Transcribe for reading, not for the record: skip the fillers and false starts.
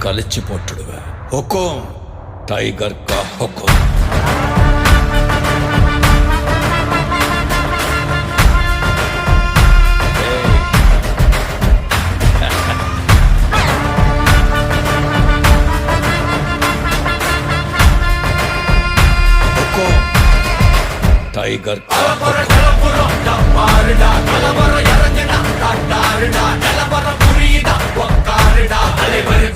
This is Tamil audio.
கழிச்சு போட்டுடுவேன். ஹுக்கும் டைகர் கா ஹுக்கும். டைகர் கலவரம் இறங்குடா, காட்டாருடா, நிலவரம் புரியுதா, உக்காருடா, அலைவர்